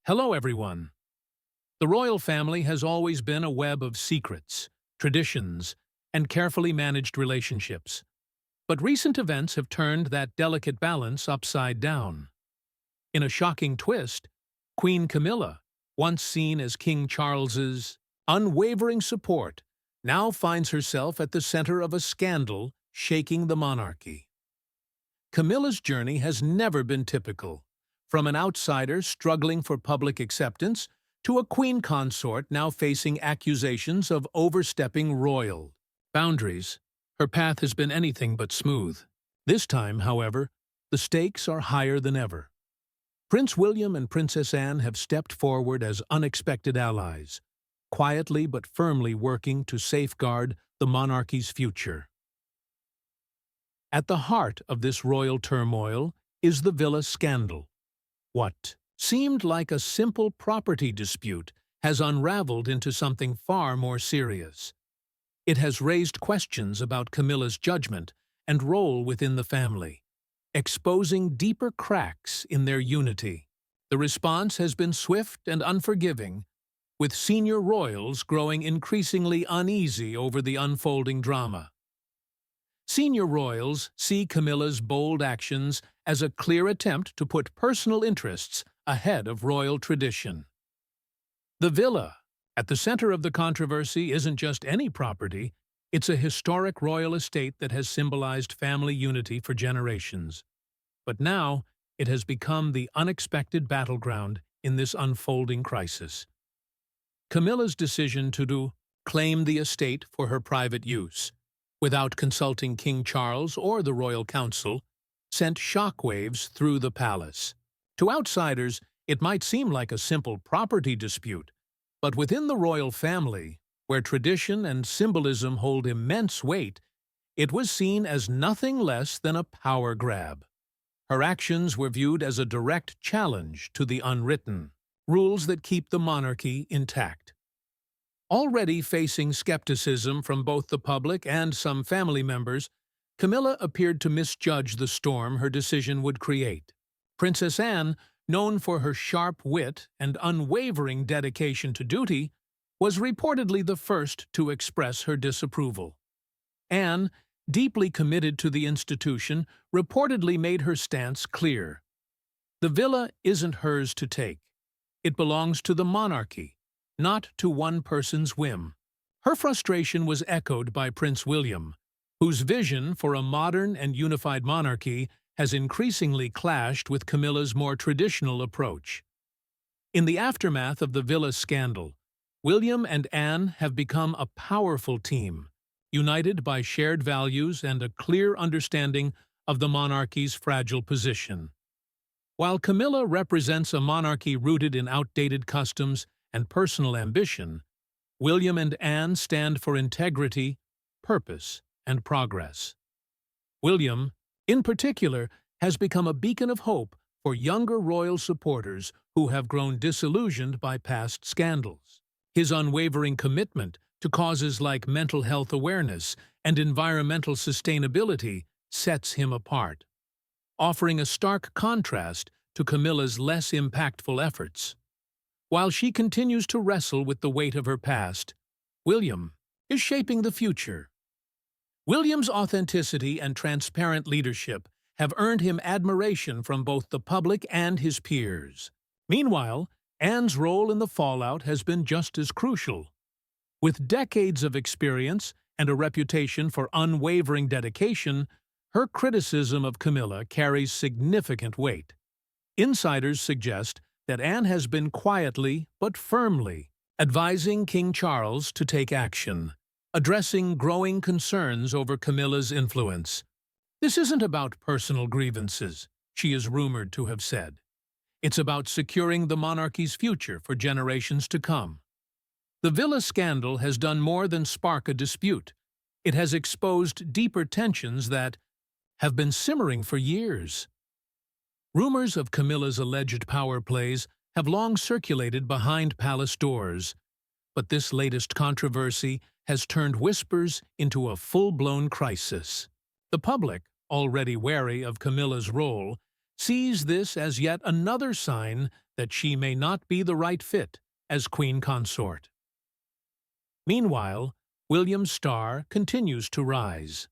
Hello, everyone. The royal family has always been a web of secrets, traditions, and carefully managed relationships. But recent events have turned that delicate balance upside down. In a shocking twist, Queen Camilla, once seen as King Charles's unwavering support, now finds herself at the center of a scandal shaking the monarchy. Camilla's journey has never been typical, from an outsider struggling for public acceptance to a queen consort now facing accusations of overstepping royal boundaries. Her path has been anything but smooth. This time, however, the stakes are higher than ever. Prince William and Princess Anne have stepped forward as unexpected allies, quietly but firmly working to safeguard the monarchy's future. At the heart of this royal turmoil is the villa scandal. What seemed like a simple property dispute has unraveled into something far more serious. It has raised questions about Camilla's judgment and role within the family, exposing deeper cracks in their unity. The response has been swift and unforgiving, with senior royals growing increasingly uneasy over the unfolding drama. Senior royals see Camilla's bold actions as a clear attempt to put personal interests ahead of royal tradition. The villa, at the center of the controversy, isn't just any property, it's a historic royal estate that has symbolized family unity for generations. But now, it has become the unexpected battleground in this unfolding crisis. Camilla's decision to claim the estate for her private use, without consulting King Charles or the royal council, sent shockwaves through the palace. To outsiders, it might seem like a simple property dispute, but within the royal family, where tradition and symbolism hold immense weight, it was seen as nothing less than a power grab. Her actions were viewed as a direct challenge to the unwritten rules that keep the monarchy intact. Already facing skepticism from both the public and some family members, Camilla appeared to misjudge the storm her decision would create. Princess Anne, known for her sharp wit and unwavering dedication to duty, was reportedly the first to express her disapproval. Anne, deeply committed to the institution, reportedly made her stance clear. The villa isn't hers to take. It belongs to the monarchy, not to one person's whim. Her frustration was echoed by Prince William, whose vision for a modern and unified monarchy has increasingly clashed with Camilla's more traditional approach. In the aftermath of the villa scandal, William and Anne have become a powerful team, united by shared values and a clear understanding of the monarchy's fragile position. While Camilla represents a monarchy rooted in outdated customs and personal ambition, William and Anne stand for integrity, purpose, and progress. William, in particular, has become a beacon of hope for younger royal supporters who have grown disillusioned by past scandals. His unwavering commitment to causes like mental health awareness and environmental sustainability sets him apart, offering a stark contrast to Camilla's less impactful efforts. While she continues to wrestle with the weight of her past, William is shaping the future. William's authenticity and transparent leadership have earned him admiration from both the public and his peers. Meanwhile, Anne's role in the fallout has been just as crucial. With decades of experience and a reputation for unwavering dedication, her criticism of Camilla carries significant weight. Insiders suggest that Anne has been quietly but firmly advising King Charles to take action, addressing growing concerns over Camilla's influence. This isn't about personal grievances, she is rumored to have said. It's about securing the monarchy's future for generations to come. The villa scandal has done more than spark a dispute. It has exposed deeper tensions that have been simmering for years. Rumors of Camilla's alleged power plays have long circulated behind palace doors, but this latest controversy has turned whispers into a full-blown crisis. The public, already wary of Camilla's role, sees this as yet another sign that she may not be the right fit as queen consort. Meanwhile, William's star continues to rise.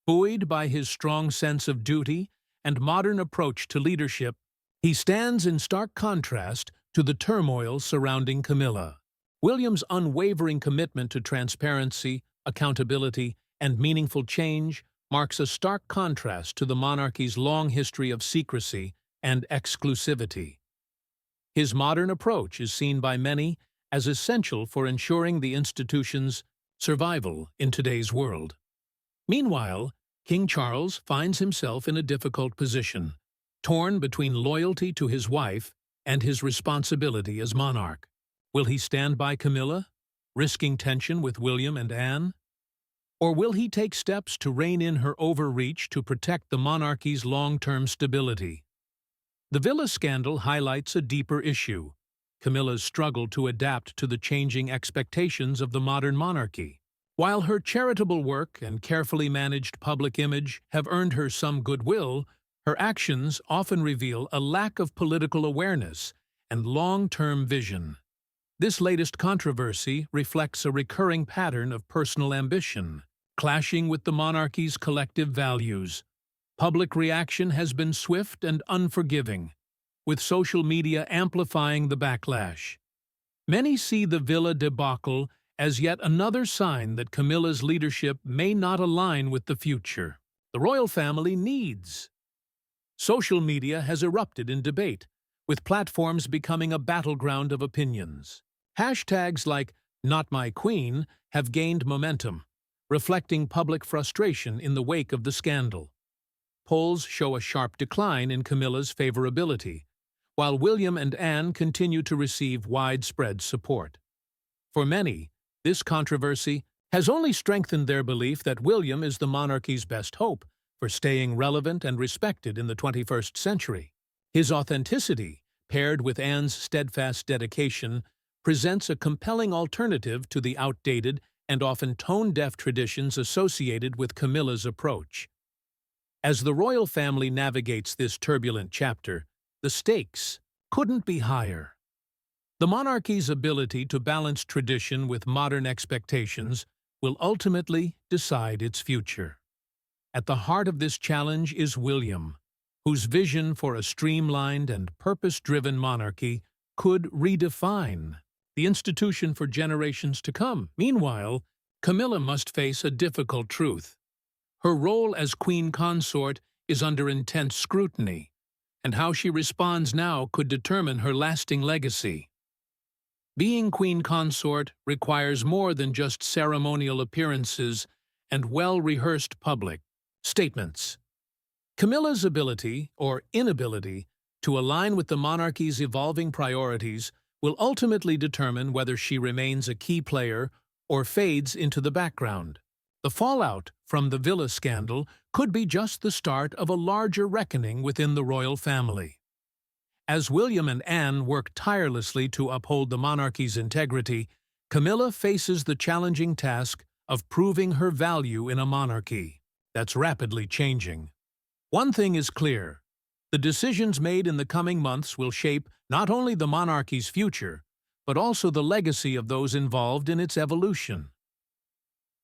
Buoyed by his strong sense of duty and modern approach to leadership, he stands in stark contrast to the turmoil surrounding Camilla. William's unwavering commitment to transparency, accountability, and meaningful change marks a stark contrast to the monarchy's long history of secrecy and exclusivity. His modern approach is seen by many as essential for ensuring the institution's survival in today's world. Meanwhile, King Charles finds himself in a difficult position, torn between loyalty to his wife and his responsibility as monarch. Will he stand by Camilla, risking tension with William and Anne? Or will he take steps to rein in her overreach to protect the monarchy's long-term stability? The villa scandal highlights a deeper issue: Camilla's struggle to adapt to the changing expectations of the modern monarchy. While her charitable work and carefully managed public image have earned her some goodwill, her actions often reveal a lack of political awareness and long-term vision. This latest controversy reflects a recurring pattern of personal ambition, clashing with the monarchy's collective values. Public reaction has been swift and unforgiving, with social media amplifying the backlash. Many see the villa debacle as yet another sign that Camilla's leadership may not align with the future the royal family needs. Social media has erupted in debate, with platforms becoming a battleground of opinions. Hashtags like #NotMyQueen have gained momentum, reflecting public frustration in the wake of the scandal. Polls show a sharp decline in Camilla's favorability, while William and Anne continue to receive widespread support. For many, this controversy has only strengthened their belief that William is the monarchy's best hope for staying relevant and respected in the 21st century. His authenticity, paired with Anne's steadfast dedication, presents a compelling alternative to the outdated and often tone-deaf traditions associated with Camilla's approach. As the royal family navigates this turbulent chapter, the stakes couldn't be higher. The monarchy's ability to balance tradition with modern expectations will ultimately decide its future. At the heart of this challenge is William, whose vision for a streamlined and purpose-driven monarchy could redefine the institution for generations to come. Meanwhile, Camilla must face a difficult truth. Her role as queen consort is under intense scrutiny, and how she responds now could determine her lasting legacy. Being queen consort requires more than just ceremonial appearances and well-rehearsed public statements. Camilla's ability, or inability, to align with the monarchy's evolving priorities will ultimately determine whether she remains a key player or fades into the background. The fallout from the villa scandal could be just the start of a larger reckoning within the royal family. As William and Anne work tirelessly to uphold the monarchy's integrity, Camilla faces the challenging task of proving her value in a monarchy that's rapidly changing. One thing is clear: the decisions made in the coming months will shape not only the monarchy's future, but also the legacy of those involved in its evolution.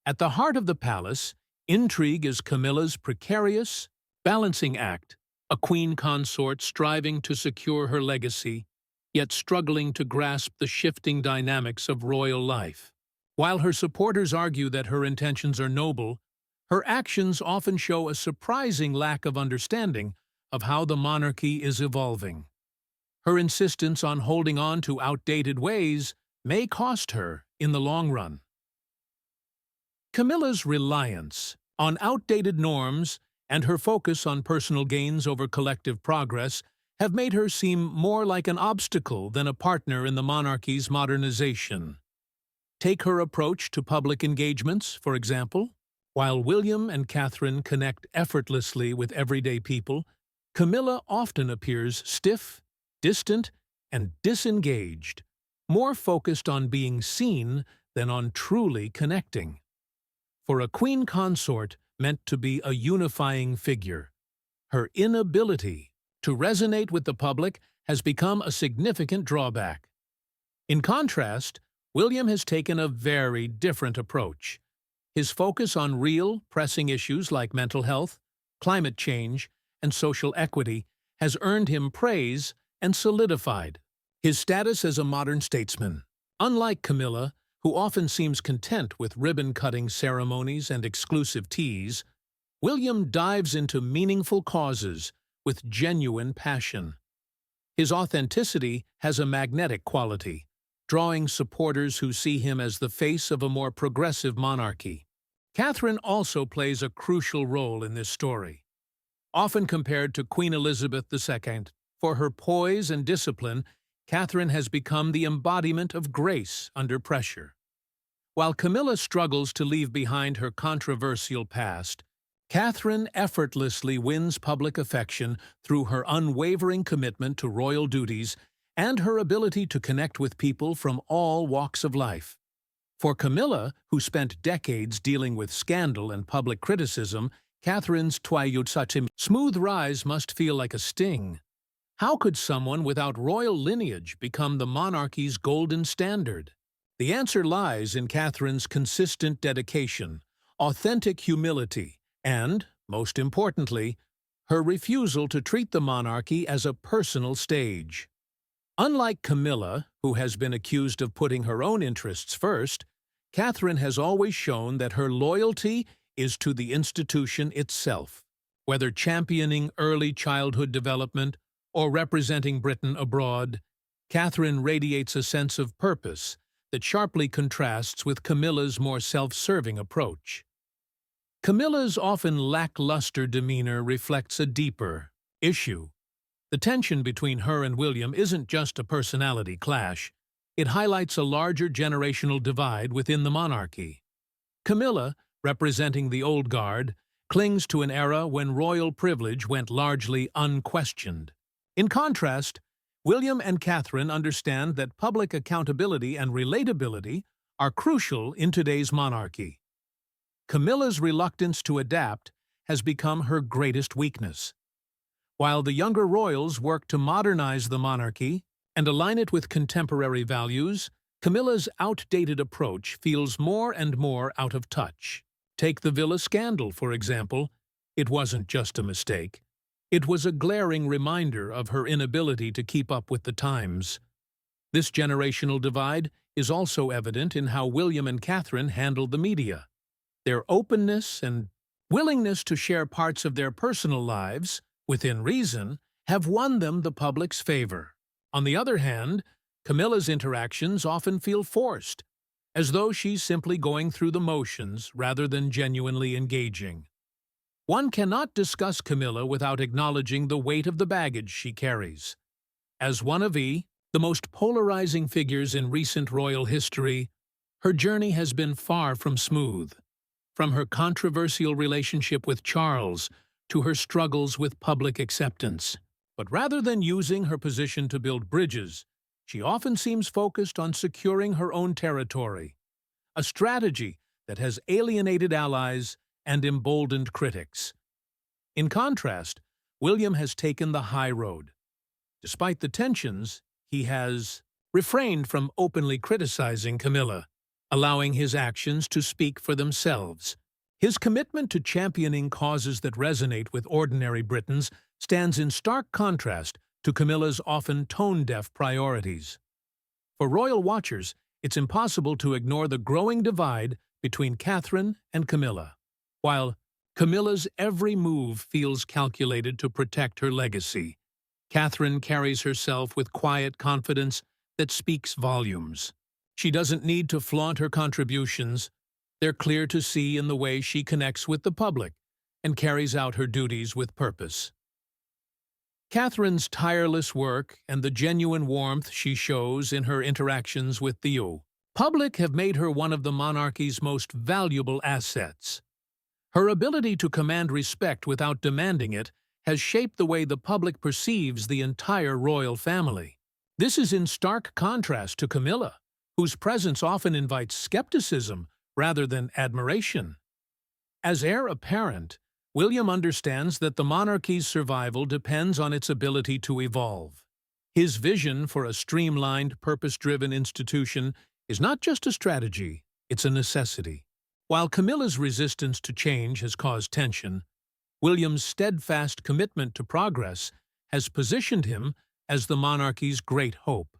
At the heart of the palace, intrigue is Camilla's precarious balancing act, a queen consort striving to secure her legacy, yet struggling to grasp the shifting dynamics of royal life. While her supporters argue that her intentions are noble, her actions often show a surprising lack of understanding of how the monarchy is evolving. Her insistence on holding on to outdated ways may cost her in the long run. Camilla's reliance on outdated norms and her focus on personal gains over collective progress have made her seem more like an obstacle than a partner in the monarchy's modernization. Take her approach to public engagements, for example. While William and Catherine connect effortlessly with everyday people, Camilla often appears stiff, distant, and disengaged, more focused on being seen than on truly connecting. For a queen consort meant to be a unifying figure, her inability to resonate with the public has become a significant drawback. In contrast, William has taken a very different approach. His focus on real, pressing issues like mental health, climate change, and social equity has earned him praise and solidified his status as a modern statesman. Unlike Camilla, who often seems content with ribbon-cutting ceremonies and exclusive teas, William dives into meaningful causes with genuine passion. His authenticity has a magnetic quality, drawing supporters who see him as the face of a more progressive monarchy. Catherine also plays a crucial role in this story. Often compared to Queen Elizabeth II, for her poise and discipline, Catherine has become the embodiment of grace under pressure. While Camilla struggles to leave behind her controversial past, Catherine effortlessly wins public affection through her unwavering commitment to royal duties and her ability to connect with people from all walks of life. For Camilla, who spent decades dealing with scandal and public criticism, Catherine's smooth rise must feel like a sting. How could someone without royal lineage become the monarchy's golden standard? The answer lies in Catherine's consistent dedication, authentic humility, and, most importantly, her refusal to treat the monarchy as a personal stage. Unlike Camilla, who has been accused of putting her own interests first, Catherine has always shown that her loyalty is to the institution itself. Whether championing early childhood development or representing Britain abroad, Catherine radiates a sense of purpose that sharply contrasts with Camilla's more self-serving approach. Camilla's often lackluster demeanor reflects a deeper issue. The tension between her and William isn't just a personality clash. It highlights a larger generational divide within the monarchy. Camilla, representing the old guard, clings to an era when royal privilege went largely unquestioned. In contrast, William and Catherine understand that public accountability and relatability are crucial in today's monarchy. Camilla's reluctance to adapt has become her greatest weakness. While the younger royals work to modernize the monarchy and align it with contemporary values, Camilla's outdated approach feels more and more out of touch. Take the villa scandal, for example. It wasn't just a mistake. It was a glaring reminder of her inability to keep up with the times. This generational divide is also evident in how William and Catherine handled the media. Their openness and willingness to share parts of their personal lives, within reason, have won them the public's favor. On the other hand, Camilla's interactions often feel forced, as though she's simply going through the motions rather than genuinely engaging. One cannot discuss Camilla without acknowledging the weight of the baggage she carries. As one of the most polarizing figures in recent royal history, her journey has been far from smooth. From her controversial relationship with Charles to her struggles with public acceptance. But rather than using her position to build bridges, she often seems focused on securing her own territory, a strategy that has alienated allies and emboldened critics. In contrast, William has taken the high road. Despite the tensions, he has refrained from openly criticizing Camilla, allowing his actions to speak for themselves. His commitment to championing causes that resonate with ordinary Britons stands in stark contrast to Camilla's often tone-deaf priorities. For royal watchers, it's impossible to ignore the growing divide between Catherine and Camilla. While Camilla's every move feels calculated to protect her legacy, Catherine carries herself with quiet confidence that speaks volumes. She doesn't need to flaunt her contributions. They're clear to see in the way she connects with the public and carries out her duties with purpose. Catherine's tireless work and the genuine warmth she shows in her interactions with the public have made her one of the monarchy's most valuable assets. Her ability to command respect without demanding it has shaped the way the public perceives the entire royal family. This is in stark contrast to Camilla, whose presence often invites skepticism rather than admiration. As heir apparent, William understands that the monarchy's survival depends on its ability to evolve. His vision for a streamlined, purpose-driven institution is not just a strategy, it's a necessity. While Camilla's resistance to change has caused tension, William's steadfast commitment to progress has positioned him as the monarchy's great hope.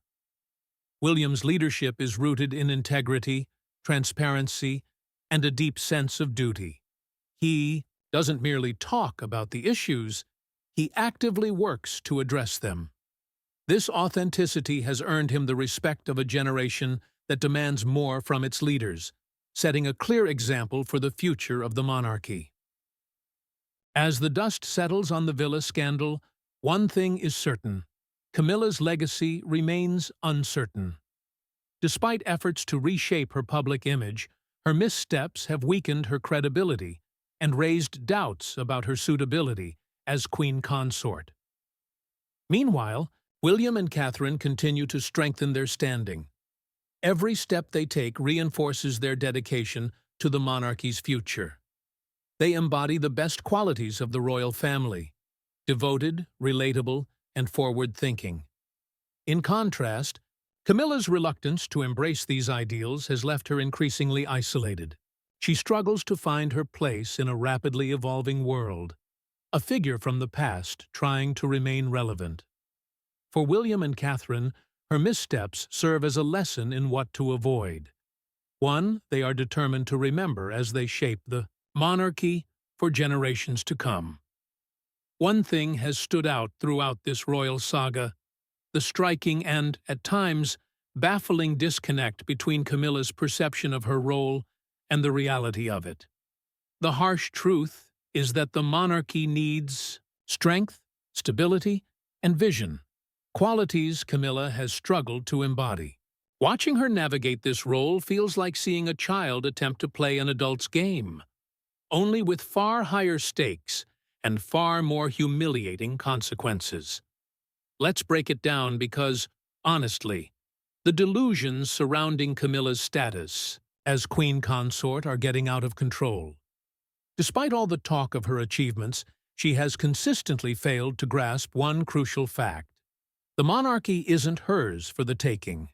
William's leadership is rooted in integrity, transparency, and a deep sense of duty. He doesn't merely talk about the issues, he actively works to address them. This authenticity has earned him the respect of a generation that demands more from its leaders, setting a clear example for the future of the monarchy. As the dust settles on the villa scandal, one thing is certain: Camilla's legacy remains uncertain. Despite efforts to reshape her public image, her missteps have weakened her credibility and raised doubts about her suitability as queen consort. Meanwhile, William and Catherine continue to strengthen their standing. Every step they take reinforces their dedication to the monarchy's future. They embody the best qualities of the royal family: devoted, relatable, and forward-thinking. In contrast, Camilla's reluctance to embrace these ideals has left her increasingly isolated. She struggles to find her place in a rapidly evolving world, a figure from the past trying to remain relevant. For William and Catherine, her missteps serve as a lesson in what to avoid. One they are determined to remember as they shape the monarchy for generations to come. One thing has stood out throughout this royal saga: the striking and, at times, baffling disconnect between Camilla's perception of her role and the reality of it. The harsh truth is that the monarchy needs strength, stability, and vision, qualities Camilla has struggled to embody. Watching her navigate this role feels like seeing a child attempt to play an adult's game, only with far higher stakes and far more humiliating consequences. Let's break it down because, honestly, the delusions surrounding Camilla's status as queen consort are getting out of control. Despite all the talk of her achievements, she has consistently failed to grasp one crucial fact: the monarchy isn't hers for the taking.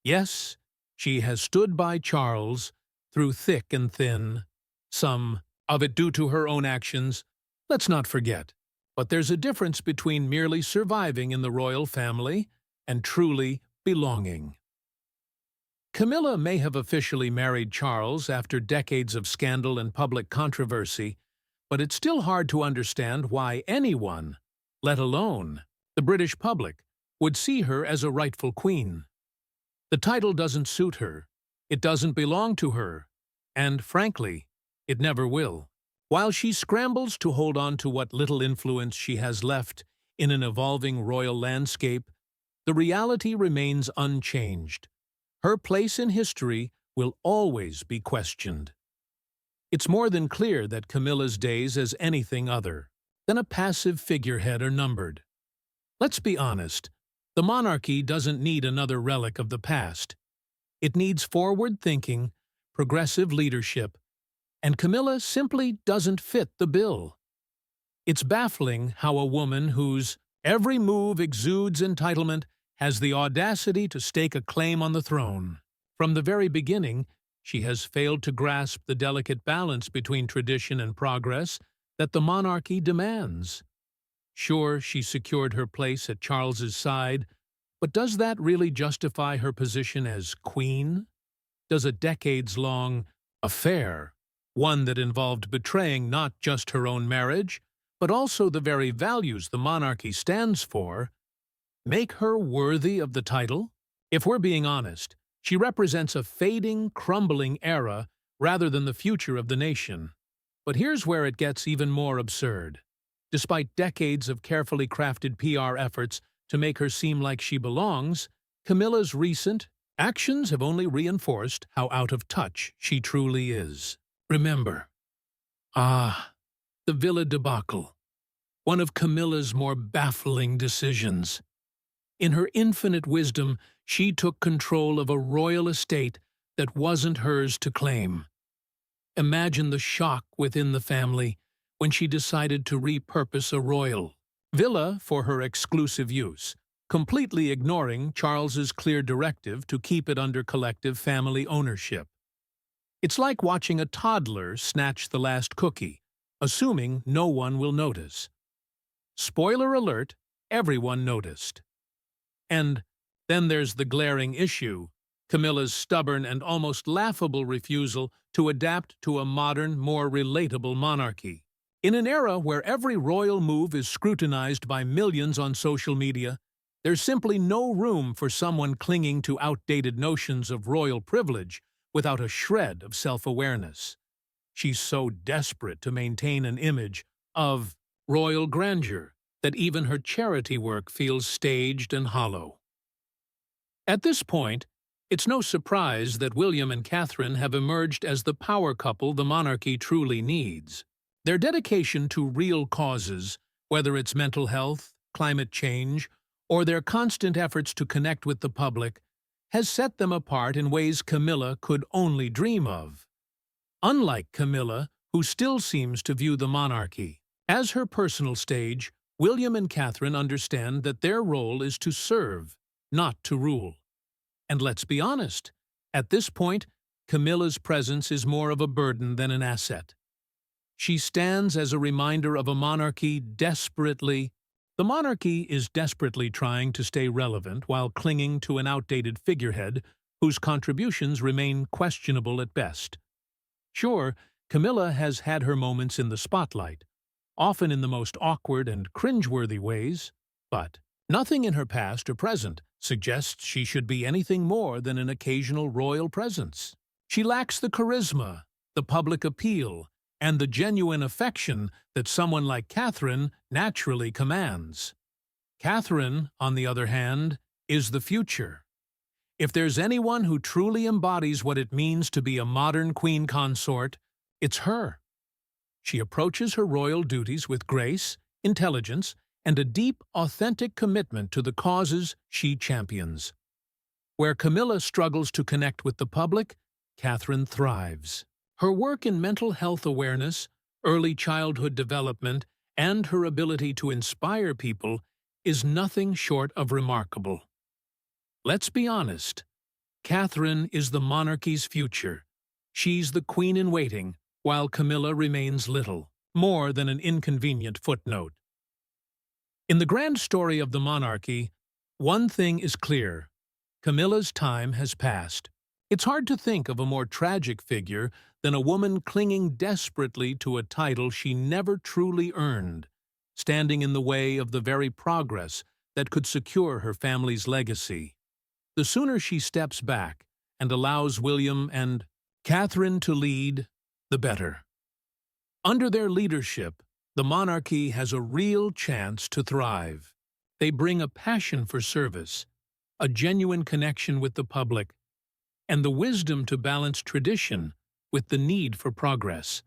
Yes, she has stood by Charles through thick and thin, some of it due to her own actions, let's not forget. But there's a difference between merely surviving in the royal family and truly belonging. Camilla may have officially married Charles after decades of scandal and public controversy, but it's still hard to understand why anyone, let alone the British public, would see her as a rightful queen. The title doesn't suit her, it doesn't belong to her, and, frankly, it never will. While she scrambles to hold on to what little influence she has left in an evolving royal landscape, the reality remains unchanged. Her place in history will always be questioned. It's more than clear that Camilla's days as anything other than a passive figurehead are numbered. Let's be honest, the monarchy doesn't need another relic of the past. It needs forward-thinking, progressive leadership, and Camilla simply doesn't fit the bill. It's baffling how a woman whose every move exudes entitlement has the audacity to stake a claim on the throne. From the very beginning, she has failed to grasp the delicate balance between tradition and progress that the monarchy demands. Sure, she secured her place at Charles's side, but does that really justify her position as queen? Does a decades-long affair, one that involved betraying not just her own marriage, but also the very values the monarchy stands for, make her worthy of the title? If we're being honest, she represents a fading, crumbling era rather than the future of the nation. But here's where it gets even more absurd. Despite decades of carefully crafted PR efforts to make her seem like she belongs, Camilla's recent actions have only reinforced how out of touch she truly is. Remember, the villa debacle, one of Camilla's more baffling decisions. In her infinite wisdom, she took control of a royal estate that wasn't hers to claim. Imagine the shock within the family when she decided to repurpose a royal villa for her exclusive use, completely ignoring Charles's clear directive to keep it under collective family ownership. It's like watching a toddler snatch the last cookie, assuming no one will notice. Spoiler alert, everyone noticed. And then there's the glaring issue, Camilla's stubborn and almost laughable refusal to adapt to a modern, more relatable monarchy. In an era where every royal move is scrutinized by millions on social media, there's simply no room for someone clinging to outdated notions of royal privilege without a shred of self-awareness. She's so desperate to maintain an image of royal grandeur that even her charity work feels staged and hollow. At this point, it's no surprise that William and Catherine have emerged as the power couple the monarchy truly needs. Their dedication to real causes, whether it's mental health, climate change, or their constant efforts to connect with the public, has set them apart in ways Camilla could only dream of. Unlike Camilla, who still seems to view the monarchy as her personal stage, William and Catherine understand that their role is to serve, not to rule. And let's be honest, at this point, Camilla's presence is more of a burden than an asset. She stands as a reminder of a monarchy The monarchy is desperately trying to stay relevant while clinging to an outdated figurehead whose contributions remain questionable at best. Sure, Camilla has had her moments in the spotlight, often in the most awkward and cringeworthy ways, but nothing in her past or present suggests she should be anything more than an occasional royal presence. She lacks the charisma, the public appeal, and the genuine affection that someone like Catherine naturally commands. Catherine, on the other hand, is the future. If there's anyone who truly embodies what it means to be a modern queen consort, it's her. She approaches her royal duties with grace, intelligence, and a deep, authentic commitment to the causes she champions. Where Camilla struggles to connect with the public, Catherine thrives. Her work in mental health awareness, early childhood development, and her ability to inspire people is nothing short of remarkable. Let's be honest, Catherine is the monarchy's future. She's the queen-in-waiting, while Camilla remains little, more than an inconvenient footnote. In the grand story of the monarchy, one thing is clear: Camilla's time has passed. It's hard to think of a more tragic figure than a woman clinging desperately to a title she never truly earned, standing in the way of the very progress that could secure her family's legacy. The sooner she steps back and allows William and Catherine to lead, the better. Under their leadership, the monarchy has a real chance to thrive. They bring a passion for service, a genuine connection with the public, and the wisdom to balance tradition with the need for progress.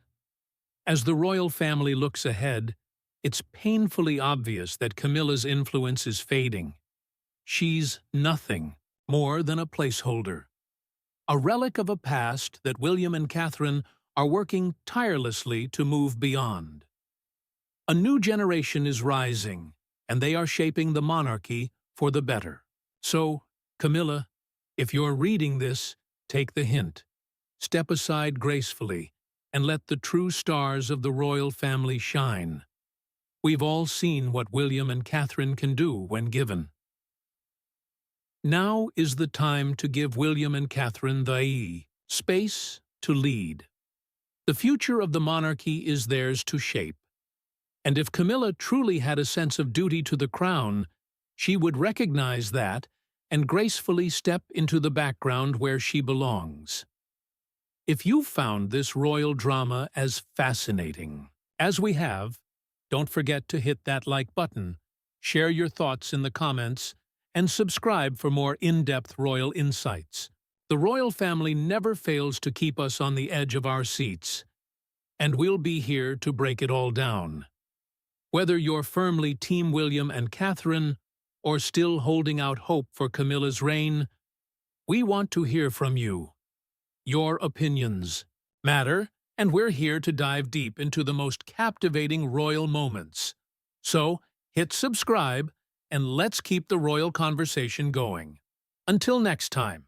As the royal family looks ahead, it's painfully obvious that Camilla's influence is fading. She's nothing more than a placeholder, a relic of a past that William and Catherine are working tirelessly to move beyond. A new generation is rising, and they are shaping the monarchy for the better. So, Camilla, if you're reading this, take the hint. Step aside gracefully and let the true stars of the royal family shine. We've all seen what William and Catherine can do when given. Now is the time to give William and Catherine the space to lead. The future of the monarchy is theirs to shape. And if Camilla truly had a sense of duty to the crown, she would recognize that and gracefully step into the background where she belongs. If you found this royal drama as fascinating as we have, don't forget to hit that like button, share your thoughts in the comments, and subscribe for more in-depth royal insights. The royal family never fails to keep us on the edge of our seats, and we'll be here to break it all down. Whether you're firmly Team William and Catherine or still holding out hope for Camilla's reign, we want to hear from you. Your opinions matter, and we're here to dive deep into the most captivating royal moments. So, hit subscribe and let's keep the royal conversation going. Until next time.